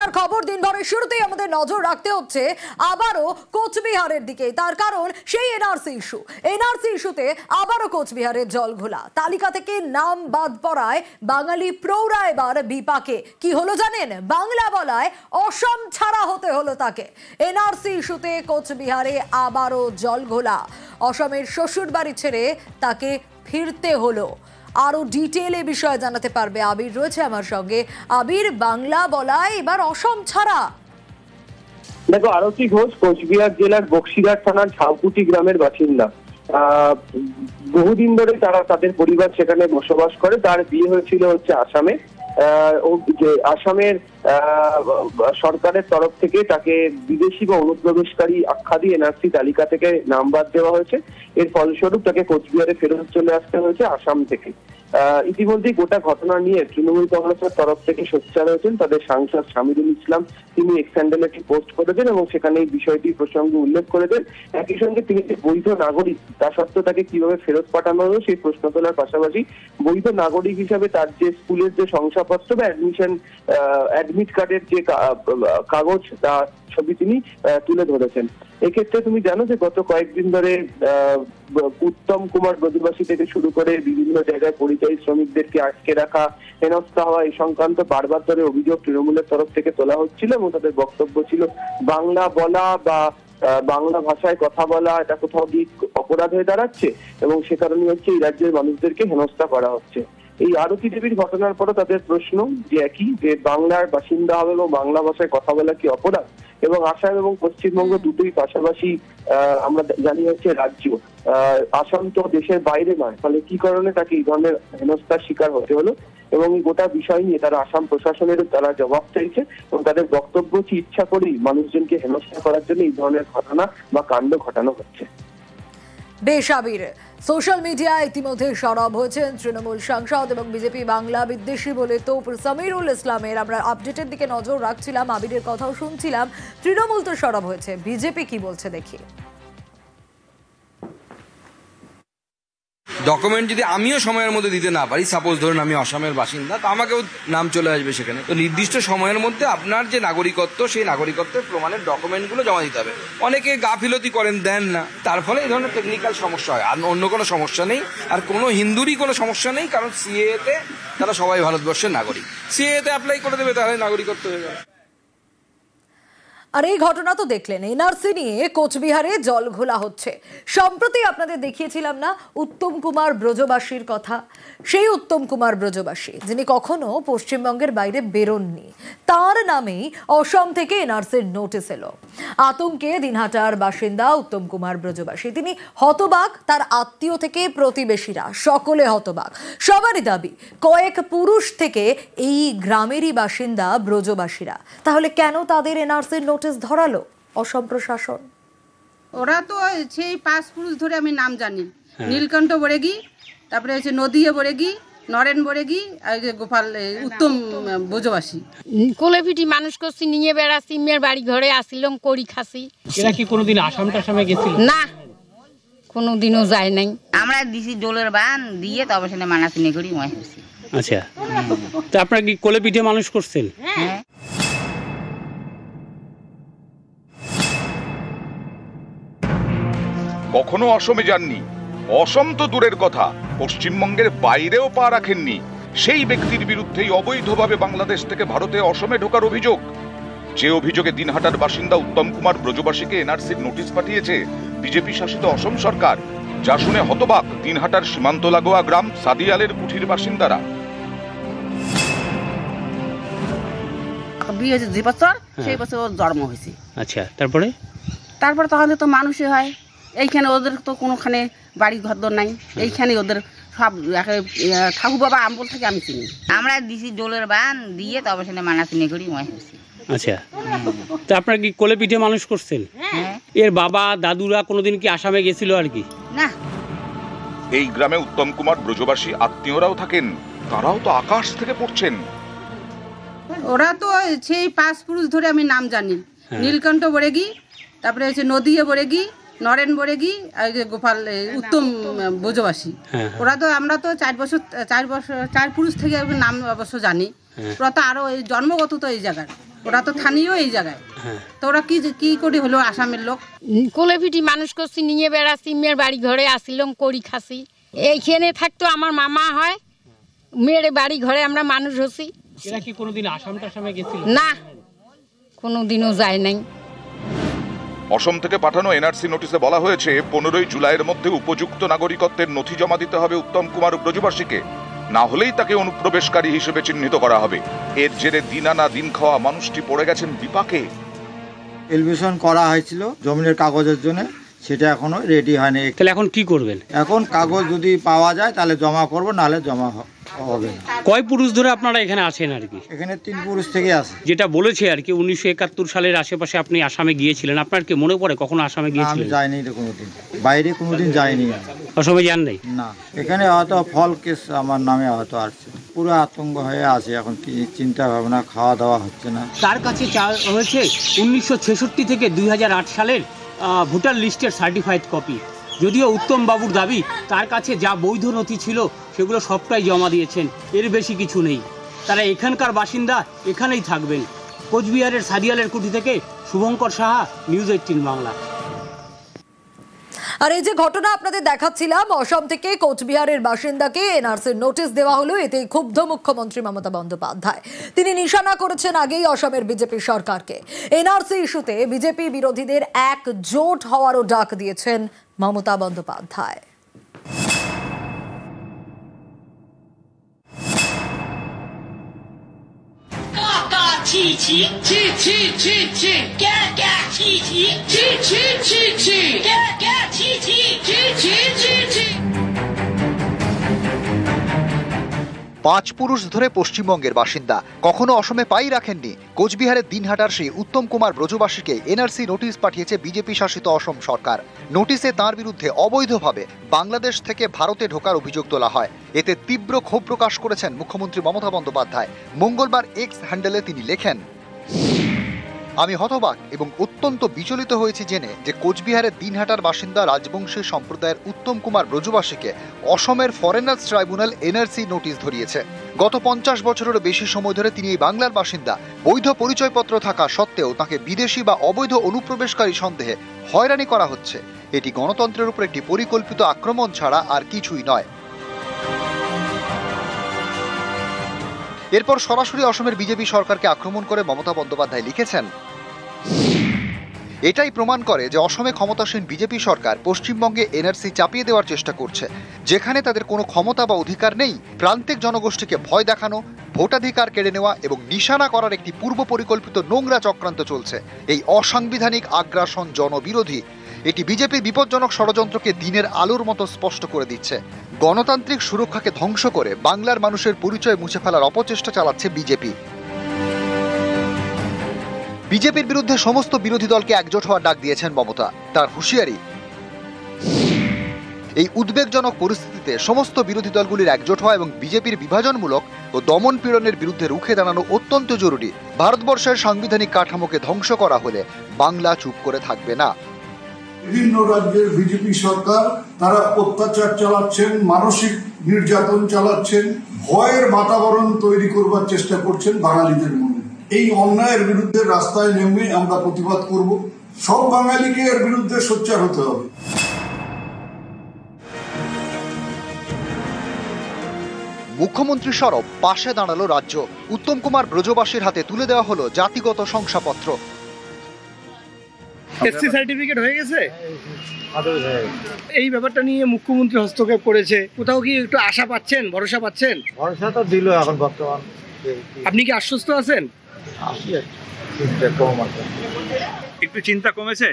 বাংলার খবর দিনভরের শুরুতেই আমাদের নজর রাখতে হচ্ছে আবারও কোচবিহারের দিকে। তার কারণ সেই এনআরসি ইস্যুতে আবারও কোচবিহারের জলঘোলা। তালিকা থেকে নাম বাদ পড়ায় বাঙালি প্রৌঢ়া এবার বিপাকে। কি হলো জানেন? বাংলা বলায় অসম ছাড়া হতে হলো তাকে। এনআরসি ইস্যুতে কোচবিহারে আবারও জলঘোলা। অসমের শ্বশুর বাড়ি ছেড়ে তাকে ফিরতে হলো। আরো ডিটেইলে বিষয় জানাতে পারবে আবির রয়েছে আমার সঙ্গে। আবির, বাংলা বলায় এবার অসম ছাড়া। দেখো, আরতি ঘোষ কোচবিহার জেলার বক্সিরহাট থানার ঝাউকুটি গ্রামের বাসিন্দা। বহুদিন ধরে তারা তাদের পরিবার সেখানে বসবাস করে। তার বিয়ে হয়েছিল আসামে। আসামের সরকারের তরফ থেকে তাকে বিদেশি বা অনুপ্রবেশকারী আখ্যা দিয়ে এনআরসি তালিকা থেকে নাম বাদ দেওয়া হয়েছে। এর ফলস্বরূপ তাকে কোচবিহারে ফেরত চলে আসতে হয়েছে আসাম থেকে। ইতিমধ্যেই গোটা ঘটনা নিয়ে তৃণমূল কংগ্রেসের তরফ থেকে সোচ্চার হয়েছেন তাদের সাংসদ শামিদুল ইসলাম। তিনি এক্স হ্যান্ডেলে একটি পোস্ট করেছেন এবং সেখানে এই বিষয়টি প্রসঙ্গে উল্লেখ করেছেন। একই সঙ্গে তিনি যে বৈধ নাগরিক, তা সত্ত্বেও তাকে কিভাবে ফেরত পাঠানো হলো সেই প্রশ্ন তোলার পাশাপাশি বৈধ নাগরিক হিসাবে তার যে স্কুলের যে শংসাপত্র বা অ্যাডমিট কার্ডের যে কাগজ, তা ছবি তিনি তুলে ধরেছেন। এক্ষেত্রে তুমি জানো যে গত কয়েকদিন ধরে উত্তম কুমার ব্রজবাসী থেকে শুরু করে বিভিন্ন জায়গায় পরিযায়ী শ্রমিকদেরকে আটকে রাখা, হেনস্থা হওয়া, এই সংক্রান্ত বারবার ধরে অভিযোগ তৃণমূলের তরফ থেকে তোলা হচ্ছিল এবং তাদের বক্তব্য ছিল বাংলা বলা বা বাংলা ভাষায় কথা বলা এটা কোথাও গিয়ে অপরাধ হয়ে দাঁড়াচ্ছে এবং সে কারণে এই রাজ্যের মানুষদেরকে হেনস্থা করা হচ্ছে। এই আরতি দেবীর ঘটনার পরে তাদের প্রশ্ন যে একই, যে বাংলার বাসিন্দা হবে এবং বাংলা ভাষায় কথা বলা কি অপরাধ? এবং আসাম এবং পশ্চিমবঙ্গ দুটোই পাশাপাশি আমরা জানি রাজ্য। আসাম তো দেশের বাইরে নয়, ফলে কি কারণে তাকে এই ধরনের হেনস্থার শিকার হতে হলো এবং এই গোটা বিষয় নিয়ে তারা আসাম প্রশাসনের তারা জবাব চাইছে এবং তাদের বক্তব্য হচ্ছে ইচ্ছা করেই মানুষজনকে হেনস্থা করার জন্য এই ধরনের ঘটনা বা কাণ্ড ঘটানো হচ্ছে। বেশ আবির, সোশ্যাল মিডিয়ায় ইতিমধ্যে সরব হয়েছেন তৃণমূল সাংসদ এবং বিজেপি বাংলা বিদ্বেষী বলে তোপ সামিরুল ইসলামের। আমরা আপডেটের দিকে নজর রাখছিলাম, আবিরের কথাও শুনছিলাম। তৃণমূল তো সরব হয়েছে, বিজেপি কি বলছে দেখি। ডকুমেন্ট যদি আমিও সময়ের মধ্যে দিতে না পারি, সাপোজ ধরুন আমি আসামের বাসিন্দা, তো আমাকেও নাম চলে আসবে সেখানে। তো নির্দিষ্ট সময়ের মধ্যে আপনার যে নাগরিকত্ব, সেই নাগরিকত্বের প্রমাণের ডকুমেন্টগুলো জমা দিতে হবে। অনেকে গাফিলতি করেন, দেন না, তার ফলে এই ধরনের টেকনিক্যাল সমস্যা হয়। আর অন্য কোনো সমস্যা নেই, আর কোনো হিন্দুরই কোনো সমস্যা নেই, কারণ সিএতে তারা সবাই ভারতবর্ষের নাগরিক। সিএতে অ্যাপ্লাই করে দেবে, তাহলে নাগরিকত্ব হয়ে যাবে। আর এই ঘটনা তো দেখলেন, এনআরসি নিয়ে কোচবিহারে জলঘোলা হচ্ছে। সম্প্রতি আপনাদের দেখিয়েছিলাম না উত্তম কুমার ব্রজবাসীর কথা। সেই উত্তম কুমার ব্রজবাসী যিনি কখনো পশ্চিমবঙ্গের বাইরে বেরোননি, তার নামেই অসম থেকে এনআরসির নোটিশ এলো। আতঙ্কে দিনহাটার বাসিন্দা উত্তম কুমার ব্রজবাসী। তিনি হতবাক, তার আত্মীয় থেকে প্রতিবেশীরা সকলে হতবাক। সবারই দাবি কয়েক পুরুষ থেকে এই গ্রামেরই বাসিন্দা ব্রজবাসীরা। তাহলে কেন তাদের এনআরসির নোটিশ ধরালো অসম প্রশাসন? ওরা তো সেই 5 পুরুষ ধরে আমি নাম জানি। নীলকণ্ঠ বরেগী, তারপরে নদিয়া বরেগী, নরেন বরেগী, আর গোপাল উত্তম ব্রজবাসী। কোলেপিটি মানুষ করছি, নিয়ে বেড়াচ্ছি, মেয়ের বাড়ি ঘরে আসিলাম, করি খাসি। এরা কি কোনোদিন আসামে গেছিল? না, কোনোদিনও যায় নাই। আমরা দিছি জলের বান দিয়ে, তবে সেটা মানাসিনে করি মই হয়েছি। আচ্ছা, তো আপনারা কি কোলেপিঠে মানুষ করছেন? হ্যাঁ। কখনো অসমে যাননি, অসম তো দূরের কথা, পশ্চিমবঙ্গের বাইরেও পা রাখেননি, সেই ব্যক্তির বিরুদ্ধেই অবৈধভাবে বাংলাদেশ থেকে ভারতে অসমে ঢোকার অভিযোগ। যে অভিযোগে দিনহাটার বাসিন্দা উত্তম কুমার ব্রজবাসীকে এনআরসির নোটিশ পাঠিয়েছে বিজেপি শাসিত অসম সরকার, যা শুনে হতবাক দিনহাটার সীমান্ত লাগোয়া গ্রাম সাদিয়ালের কুঠির বাসিন্দারা। বিয়ে হয়েছে 2 বছর, সেই বছর ওর জন্ম হয়েছে। আচ্ছা, তারপরে তখন তো মানুষই হয়। এইখানে ওদের তো কোনোখানে বাড়ি ঘর নাই, এইখানে ওদের সব ঠাকুর বাবা আমবল থেকে আমি চিনি। আমরা দিছি জলের বান দিয়ে, তবে সেটা মানাসিনে করি মই হয়েছি। আচ্ছা, তো আপনারা কি কোলেপিঠে মানুষ করছেন? হ্যাঁ। এর বাবা দাদুরা কোনোদিন কি আসামে গেছিল আর কি? না। এই গ্রামে উত্তম কুমার ব্রজবাসী আত্মীয়রাও থাকেন, তারাও তো আকাশ থেকে পড়ছেন। ওরা তো সেই 5 পুরুষ ধরে আমি নাম জানি। নীলকণ্ঠ বরেগী, তারপরে নদিয়া বরেগী, নরেন বরেগী, আর গোপাল উত্তম ব্রজবাসী। ওরা তো আমরা তো 4 পুরুষ থেকে নাম অবশ্য জানি। ওরা তো আরো জন্মগত তো এই জায়গার। ওরা তো স্থানীয় এই জায়গায়, তো ওরা কি করে হলো আসামের লোক? কোলে পিঠি মানুষ করছি, নিয়ে বেড়াচ্ছি, মেয়ের বাড়ি ঘরে আসিলাম, করি খাসি। এইখানে থাকতো আমার মামা হয়, মেয়ের বাড়ি ঘরে আমরা মানুষ হচ্ছি। এরা কি কোনোদিন আসাম টাসামে গেছিল? না, কোনোদিনও যায় নাই। অসম থেকে পাঠানো এনআরসি নোটিশে বলা হয়েছে 15 জুলাইয়ের মধ্যে উপযুক্ত নাগরিকত্বের নথি জমা দিতে হবে উত্তম কুমার ব্রজবাসীকে, না হলেই তাকে অনুপ্রবেশকারী হিসেবে চিহ্নিত করা হবে। এর জেরে দিন আনা দিন খাওয়া মানুষটি পড়ে গেছেন বিপাকে। এলিভেশন করা হয়েছিল জমিনের কাগজের জন্য, সেটা এখনো রেডি হয়নি। তাহলে এখন কি করবেন? এখন কাগজ যদি পাওয়া যায় তাহলে জমা করব, নাহলে জমা হবে না। কয় পুরুষ ধরে আপনারা এখানে আছেন আর কি? এখানে 3 পুরুষ থেকে আছে। যেটা বলেছে আর কি 1971 সালের আশেপাশে আপনি আসামে গিয়েছিলেন, আপনার কি মনে পড়ে কখনো আসামে গিয়েছিলেন? আমি যাইনি রে কোনোদিন, বাইরে কোনোদিন যাইনি। অসমে যান নাই? না, এখানে হয়তো ফল কেস আমার নামে হয়তো আসছে। পুরো আতঙ্ক হয়ে আছে এখন, কি চিন্তা ভাবনা, খাওয়া দাওয়া হচ্ছে না। তার কাছে হয়েছে 1966 থেকে 2008 সালের ভোটার লিস্টের সার্টিফাইড কপি। যদিও উত্তম বাবুর দাবি তার কাছে যা বৈধ নথি ছিল সেগুলো সবটাই জমা দিয়েছেন, এর বেশি কিছু নেই। তারা এখানকার বাসিন্দা, এখানেই থাকবেন। কোচবিহারের সাদিয়ালের কুঠি থেকে শুভঙ্কর সাহা, নিউজ 18 বাংলা। আর এই যে ঘটনা আপনাদের দেখাচ্ছিলাম, অসম থেকে কোচবিহারের বাসিন্দাকে এনআরসির নোটিশ দেওয়া হলো। এতে ক্ষুব্ধ মুখ্যমন্ত্রী মমতা বন্দ্যোপাধ্যায়। তিনি নিশানা করেছেন আগেই অসমের বিজেপি সরকারকে। এনআরসি ইস্যুতে বিজেপি বিরোধীদের একজোট হওয়ারও ডাক দিয়েছেন মমতা বন্দ্যোপাধ্যায়। পাঁচ পুরুষ ধরে পশ্চিমবঙ্গের বাসিন্দা, কখনো অসমে পাই রাখেননি। কোচবিহারের দিনহাটার সেই উত্তম কুমার ব্রজবাসীকে এনআরসি নোটিশ পাঠিয়েছে বিজেপি শাসিত অসম সরকার। নোটিশে তাঁর বিরুদ্ধে অবৈধভাবে বাংলাদেশ থেকে ভারতে ঢোকার অভিযোগ তোলা হয়। এতে তীব্র ক্ষোভ প্রকাশ করেছেন মুখ্যমন্ত্রী মমতা বন্দ্যোপাধ্যায়। মঙ্গলবার এক্স হ্যান্ডেলে তিনি লেখেন, আমি হতবাক এবং অত্যন্ত বিচলিত হয়েছি জেনে যে কোচবিহারের দিনহাটার বাসিন্দা রাজবংশী সম্প্রদায়ের উত্তম কুমার ব্রজবাসীকে অসমের ফরেনার্স ট্রাইব্যুনাল এনআরসি নোটিশ ধরিয়েছে। গত 50 বছরেরও বেশি সময় ধরে তিনি এই বাংলার বাসিন্দা। বৈধ পরিচয়পত্র থাকা সত্ত্বেও তাকে বিদেশি বা অবৈধ অনুপ্রবেশকারী সন্দেহে হয়রানি করা হচ্ছে। এটি গণতন্ত্রের উপর একটি পরিকল্পিত আক্রমণ ছাড়া আর কিছুই নয়। এরপর সরাসরি অসমের বিজেপি সরকারকে আক্রমণ করে মমতা বন্দ্যোপাধ্যায় লিখেছেন, এটাই প্রমাণ করে যে অসমে ক্ষমতাসীন বিজেপি সরকার পশ্চিমবঙ্গে এনআরসি চাপিয়ে দেওয়ার চেষ্টা করছে, যেখানে তাদের কোনো ক্ষমতা বা অধিকার নেই। প্রান্তিক জনগোষ্ঠীকে ভয় দেখানো, ভোটাধিকার কেড়ে নেওয়া এবং নিশানা করার একটি পূর্ব পরিকল্পিত নোংরা চক্রান্ত চলছে। এই অসাংবিধানিক আগ্রাসন জনবিরোধী। এটি বিজেপির বিপজ্জনক ষড়যন্ত্রকে দিনের আলোর মতো স্পষ্ট করে দিচ্ছে। গণতান্ত্রিক সুরক্ষাকে ধ্বংস করে বাংলার মানুষের পরিচয় মুছে ফেলার অপচেষ্টা চালাচ্ছে বিজেপি। বিজেপির বিরুদ্ধে সমস্ত বিরোধী দলকে একজোট হওয়ার ডাক দিয়েছেন মমতা। তার হুঁশিয়ারি, এই উদ্বেগজনক পরিস্থিতিতে সমস্ত বিরোধী দলগুলির একজোট হওয়া এবং বিজেপির বিভাজনমূলক ও দমন পীড়নের বিরুদ্ধে রুখে দাঁড়ানো অত্যন্ত জরুরি। ভারতবর্ষের সাংবিধানিক কাঠামোকে ধ্বংস করা হলে বাংলা চুপ করে থাকবে না। বিভিন্ন রাজ্যের বিজেপি সরকার তারা অত্যাচার চালাচ্ছেন, মানসিক নির্যাতন চালাচ্ছেন, ভয়ের বাতাবরণ তৈরি করবার চেষ্টা করছেন বাঙালিদের মনে। এই অন্যায়ের বিরুদ্ধে রাস্তায় নেমে আমরা প্রতিবাদ করব। সব বাঙালিকে এর বিরুদ্ধে সোচ্চার হতে হবে। মুখ্যমন্ত্রী সরব, পাশে দাঁড়ালো রাজ্য। উত্তম কুমার ব্রজবাসীর হাতে তুলে দেওয়া হলো জাতিগত শংসাপত্র। এসসি সার্টিফিকেট হয়ে গেছে। এই ব্যাপারটা নিয়ে মুখ্যমন্ত্রী হস্তক্ষেপ করেছে, কোথাও কি একটু আশা পাচ্ছেন, ভরসা পাচ্ছেন? ভরসা তো দিল এখন বর্তমান। আপনি কি আশ্বস্ত আছেন? একটু চিন্তা কমেছে?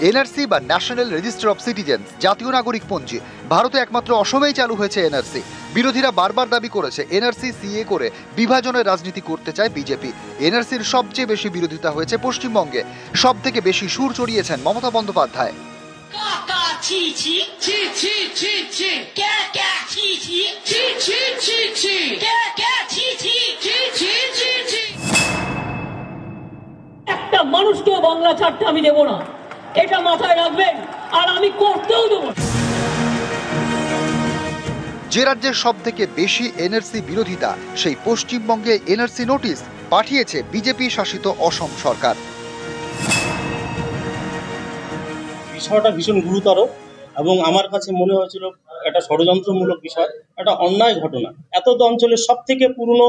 এনআরসি বা ন্যাশনাল রেজিস্টার অফ সিটিজেন্স, জাতীয় নাগরিক পঞ্জি, ভারতে একমাত্র অসমেই চালু হয়েছে এনআরসি। বিরোধীরা বারবার দাবি করেছে এনআরসি সিএ করে বিভাজনের রাজনীতি করতে চায় বিজেপি। এনআরসির সবচেয়ে বেশি বিরোধিতা হয়েছে পশ্চিমবঙ্গে। সব থেকে বেশি সুর চড়িয়েছেন মমতা বন্দ্যোপাধ্যায়। একটা মানুষকেও বাংলা ছাড়তে আমি দেব না, এটা মাথায় রাখবেন, আর আমি করতেও দেব না। যে রাজ্যের সব থেকে বেশি এনআরসি বিরোধিতা সেই পশ্চিমবঙ্গে এনআরসি নোটিশ পাঠিয়েছে বিজেপি শাসিত অসম সরকার। বিষয়টা ভীষণ গুরুতর এবং আমার কাছে মনে হয়েছিল একটা ষড়যন্ত্রমূলক বিষয়, একটা অন্যায় ঘটনা। এত অঞ্চলের সব থেকে পুরনো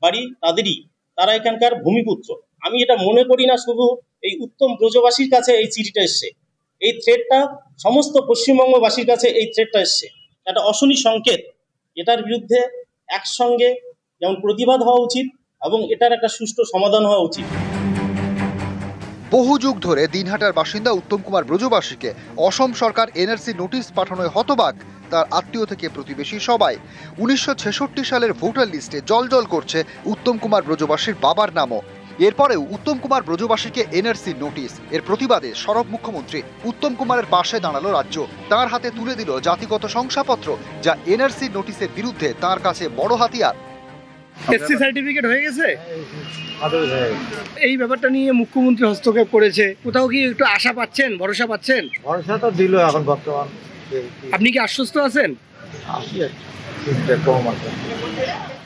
বাড়ি তাদেরই, তারা এখানকার ভূমিপুত্র। আমি এটা মনে করি না শুধু এই উত্তম ব্রজবাসীর কাছে এই চিঠিটা এসছে, এই থ্রেটটা সমস্ত পশ্চিমবঙ্গবাসীর কাছে এই থ্রেটটা এসছে একটা অশনি সংকেত। এটার বিরুদ্ধে একসঙ্গে যেমন প্রতিবাদ হওয়া উচিত এবং এটার একটা সুষ্ঠু সমাধান হওয়া উচিত। বহু যুগ ধরে দিনহাটার বাসিন্দা উত্তম কুমার ব্রজবাসীকে অসম সরকার এনআরসি নোটিশ পাঠানোয় হতবাক তার আত্মীয় থেকে প্রতিবেশী সবাই। 1966 সালের ভোটার লিস্টে জলজল করছে উত্তম কুমার ব্রজবাসীর বাবার নামও। এরপরেও উত্তম কুমার ব্রজবাসীকে এনআরসি নোটিশ, এর প্রতিবাদে সরব মুখ্যমন্ত্রী উত্তম কুমারের পাশে দাঁড়ালো রাজ্য। তার হাতে তুলে দিল জাতিগত শংসাপত্র, যা এনআরসি নোটিশের বিরুদ্ধে তার কাছে বড় হাতিয়ার। এসসি সার্টিফিকেট হয়ে গেছে, এই ব্যাপারটা নিয়ে মুখ্যমন্ত্রী হস্তক্ষেপ করেছে, কোথাও কি একটু আশা পাচ্ছেন, ভরসা পাচ্ছেন? ভরসা তো দিল এখন বর্তমান। আপনি কি আশ্বস্ত আছেন?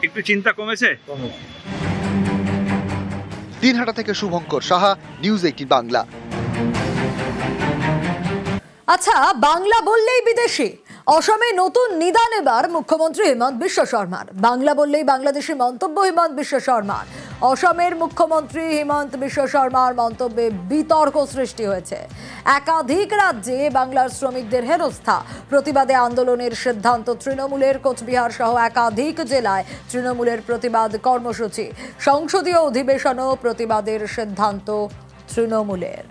একটু চিন্তা কমেছে। দিনহাটা থেকে শুভঙ্কর সাহা, নিউজ 18 বাংলা। আচ্ছা, বাংলা বললেই বিদেশি। অসমে নতুন নিদান এবার মুখ্যমন্ত্রী হিমন্ত বিশ্ব শর্মার। বাংলা বললেই বাংলাদেশি মন্তব্য হিমন্ত বিশ্ব শর্মার। অসমের মুখ্যমন্ত্রী হিমন্ত বিশ্ব শর্মার মন্তব্যে বিতর্ক সৃষ্টি হয়েছে। একাধিক রাজ্যে বাংলার শ্রমিকদের হেনস্থা, প্রতিবাদে আন্দোলনের সিদ্ধান্ত তৃণমূলের। কোচবিহার সহ একাধিক জেলায় তৃণমূলের প্রতিবাদ কর্মসূচি। সংসদীয় অধিবেশনও প্রতিবাদের সিদ্ধান্ত তৃণমূলের।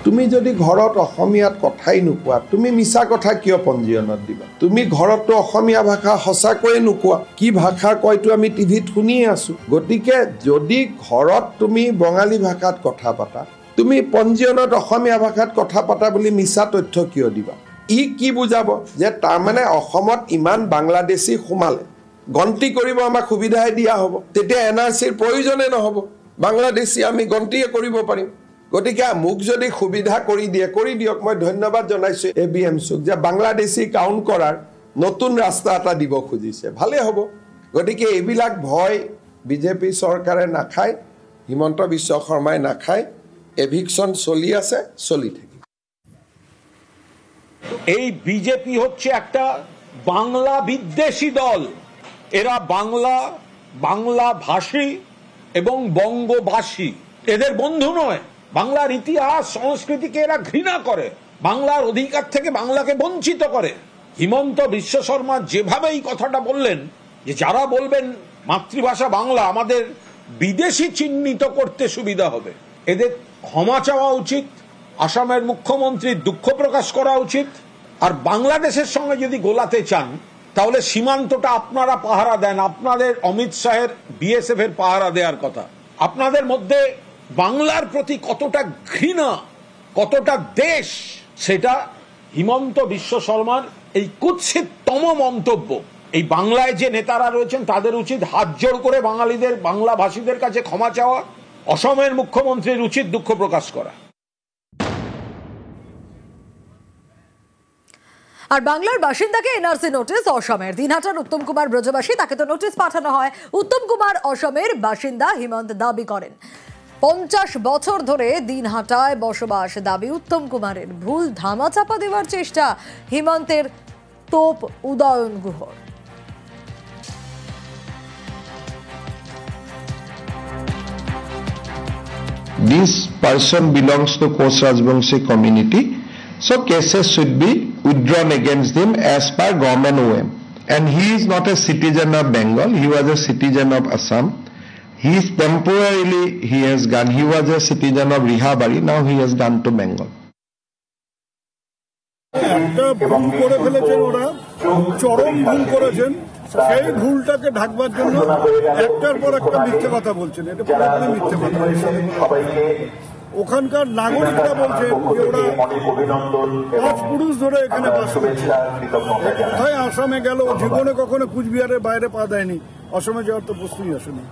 তুমি যদি ঘৰত অসমীয়াত কথাই নোকোৱা, তুমি মিছা কথা কিয় পঞ্জীয়নত দিবা? তুমি ঘৰততো অসমীয়া ভাষা সঁচাকৈয়ে নোকোৱা, কি ভাষা কয়তো আমি টিভিত শুনিয়ে আছো। গতিকে যদি ঘৰত তুমি বঙালী ভাষাত কথা পাতা, তুমি পঞ্জীয়নত অসমীয়া ভাষাত কথা পাতা বুলি মিছা তথ্য কিয় দিবা? ই কি বুজাব যে তাৰমানে অসমত ইমান বাংলাদেশী সোমালে গন্তি কৰিব আমাক সুবিধাই দিয়া হ'ব, তেতিয়া এনআৰচিৰ প্ৰয়োজনে নহ'ব, বাংলাদেশী আমি গন্তিয়ে কৰিব পাৰিম। গতিকে মোক যদি সুবিধা কৰি দিয়ক। মই ধন্যবাদ জনাইছো ABMCক যে বাংলাদেশী কাউণ্ট কৰাৰ নতুন ৰাস্তা এটা দিব খুজিছে, ভালে হ'ব। গতিকে এইবিলাক ভয় বিজেপি চৰকাৰে নাখায়, হিমন্ত বিশ্ব শৰ্মাই নাখায়। এভিকশন চলি আছে, চলি থাকিব। এই বিজেপি হচ্ছে একটা বাংলা বিদ্বেষী দল। এরা বাংলা ভাষী এবং বঙ্গবাসী, এদের বন্ধু নয়। বাংলার ইতিহাস সংস্কৃতিকে এরা ঘৃণা করে, বাংলার অধিকার থেকে বাংলাকে বঞ্চিত করে। হিমন্ত বিশ্ব শর্মা যেভাবে এই কথাটা বললেন যে যারা বলবেন মাতৃভাষা বাংলা আমাদের বিদেশি চিহ্নিত করতে সুবিধা হবে, এদের ক্ষমা চাওয়া উচিত। আসামের মুখ্যমন্ত্রীর দুঃখ প্রকাশ করা উচিত। আর বাংলাদেশের সঙ্গে যদি গোলাতে চান তাহলে সীমান্তটা আপনারা পাহারা দেন, আপনাদের অমিত শাহের BSF এর পাহারা দেওয়ার কথা। আপনাদের মধ্যে বাংলার প্রতি কতটা ঘৃণা, কতটা দেশ, সেটা হিমন্ত বিশ্ব শর্মার এই কুৎসিততম মন্তব্য। এই বাংলায় যে নেতারা রয়েছেন তাদের উচিত হাত জোড় করে বাঙালিদের, বাংলা ভাষীদের কাছে ক্ষমা চাওয়া। অসমের মুখ্যমন্ত্রীর উচিত দুঃখ প্রকাশ করা। আর বাংলার বাসিন্দাকে এনআরসি নোটিশ অসমের। দিনহাটার উত্তম কুমার ব্রজবাসী, তাকে তো নোটিশ পাঠানো হয়। উত্তম কুমার অসমের বাসিন্দা, হিমন্ত দাবি করেন 50 বছর ধরে দিনহাটায় বসবাস। দাবি উত্তম কুমারের। ভুল ধামাচাপা দেওয়ার চেষ্টা হিমন্তের তোপ Udayan গুহর। This person belongs to Koch Rajbangshi community, so cases should be withdrawn against him as per government OM. And he is not a citizen of Bengal, he was a citizen of Assam. He is temporarily, he was a citizen of Rihabari, now he has gone to Bengal. একটা ভুল করে ফেলেছেন ওরা, চরম ভুল করেছেন। সেই ভুলটাকে ঢাকবার জন্য একটার পর একটা মিথ্যে কথা বলছেন, এটা পুরোপুরি মিথ্যে কথা। ওখানকার নাগরিকরা বলছেন যে ওরা 5 পুরুষ ধরে এখানে বাস করছে। কোথায় আসামে গেল, জীবনে কখনো কুচবিহারের বাইরে পা দেয়নি, অসমে যাওয়ার তো প্রশ্নই আসেনি।